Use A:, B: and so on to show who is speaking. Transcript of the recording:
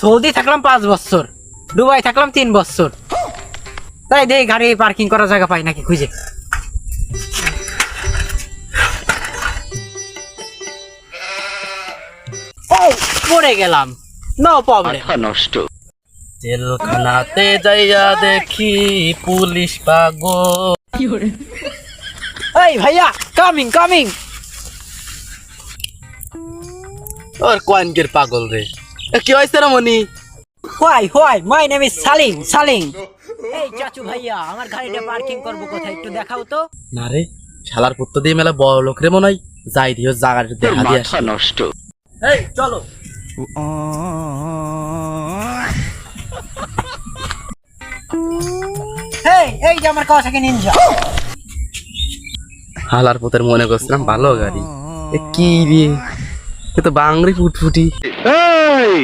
A: Saudi থাকলাম 5 বছর, Dubai থাকলাম 3 বছর, তাই দেখি গাড়ি পার্কিং করার জায়গা পাই নাকি খুঁজে। ও পড়ে গেলাম, নো প্রবলেম।
B: নষ্ট জেলখানাতে যাইয়া দেখি পুলিশ পাগল।
A: এই ভাইয়া, কামিং কামিং।
B: ওর কোয়ানকের পাগল রে, কি হয়েছে রে মনি?
A: Why my name is Salim Salim. এই চাচু ভাইয়া, আমার গাড়িটা পার্কিং করবো কোথায় একটু দেখাও তো।
B: না রে, শালার পুত্র দিয়ে মেলা বড় লোক রে মনে হয়, যাই দিও জায়গাটা দেখা দিয়ে আসি।
C: নষ্ট
B: এই চলো।
A: এই যে আমার কাওয়াসাকি নিনজা।
B: হালার পুতের মনে করছিলাম ভালো গাড়ি, এ কি রে, এ তো বাংরি ফুটফুটি।
C: এই